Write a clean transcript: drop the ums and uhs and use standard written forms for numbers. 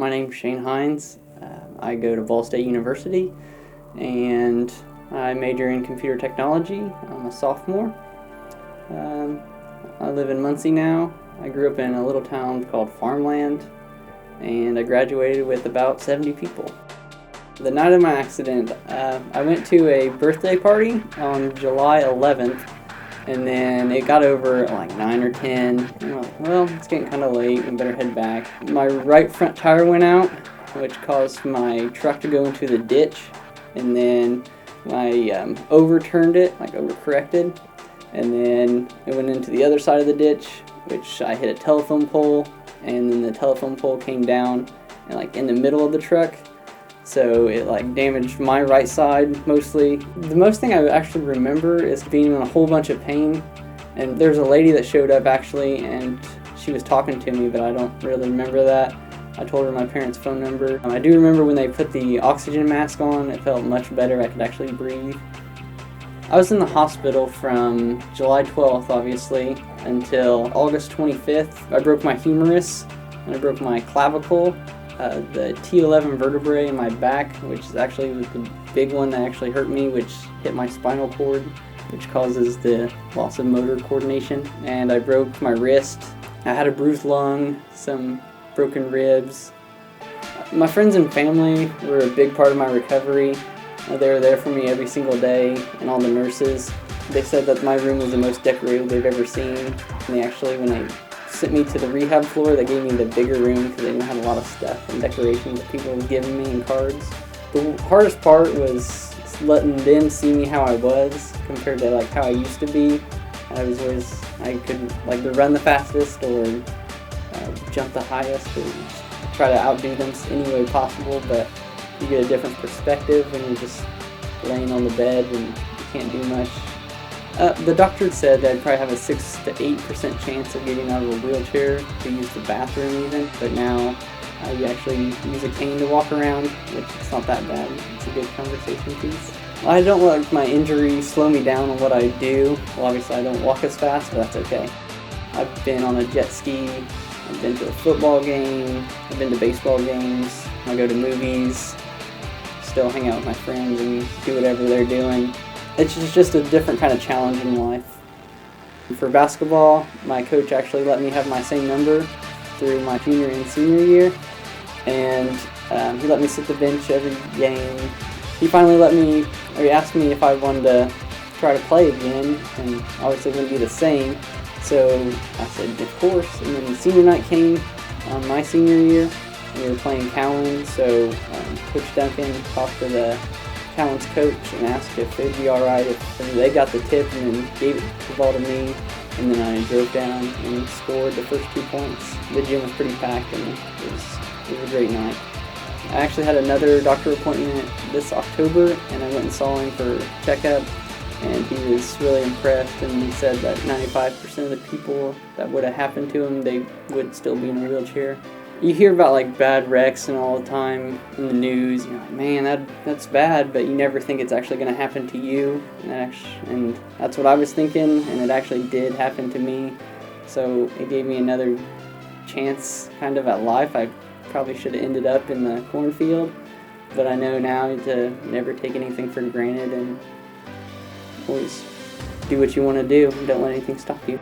My name's Shane Hines. I go to Ball State University and I major in computer technology. I'm a sophomore. I live in Muncie now. I grew up in a little town called Farmland and I graduated with about 70 people. The night of my accident, I went to a birthday party on July 11th, and then it got over at like 9 or 10, and I'm like, well, it's getting kind of late, we better head back. My right front tire went out, which caused my truck to go into the ditch, and then I overturned it, like overcorrected, and then it went into the other side of the ditch, which I hit a telephone pole, and then the telephone pole came down and like in the middle of the truck. So it like damaged my right side mostly. The most thing I actually remember is being in a whole bunch of pain. And there's a lady that showed up actually, and she was talking to me, but I don't really remember that. I told her my parents' phone number. I do remember when they put the oxygen mask on, it felt much better. I could actually breathe. I was in the hospital from July 12th, obviously, until August 25th. I broke my humerus, and I broke my clavicle. The T11 vertebrae in my back, which is actually the big one that actually hurt me, which hit my spinal cord, which causes the loss of motor coordination. And I broke my wrist. I had a bruised lung, some broken ribs. My friends and family were a big part of my recovery. They were there for me every single day, and all the nurses. They said that my room was the most decorated they've ever seen. And they actually, when they sent me to the rehab floor, they gave me the bigger room because they didn't have a lot of stuff and decorations that people were giving me and cards. The hardest part was letting them see me how I was compared to like how I used to be. I could like run the fastest or jump the highest or try to outdo them any way possible, but you get a different perspective when you're just laying on the bed and you can't do much. The doctor said that I'd probably have a 6 to 8% chance of getting out of a wheelchair to use the bathroom even, but now I actually use a cane to walk around, which is not that bad. It's a good conversation piece. I don't let my injury slow me down on what I do. Well, obviously I don't walk as fast, but that's okay. I've been on a jet ski, I've been to a football game, I've been to baseball games, I go to movies, still hang out with my friends and do whatever they're doing. It's just a different kind of challenge in life. For basketball, my coach actually let me have my same number through my junior and senior year, and he let me sit the bench every game. He finally asked me if I wanted to try to play again, and obviously it wouldn't be the same, so I said, of course. And then senior night came on my senior year, and we were playing Cowan, so Coach Duncan talked to the Cowan's coach and asked if it would be alright if they got the tip and then gave the ball to me, and then I drove down and scored the first 2 points. The gym was pretty packed and it was a great night. I actually had another doctor appointment this October, and I went and saw him for checkup, and he was really impressed, and he said that 95% of the people that would have happened to him, they would still be in a wheelchair. You hear about like bad wrecks and all the time in the news. You're like, man, that's bad, but you never think it's actually going to happen to you. And that's what I was thinking, and it actually did happen to me. So it gave me another chance kind of at life. I probably should have ended up in the cornfield, but I know now to never take anything for granted and always do what you want to do. Don't let anything stop you.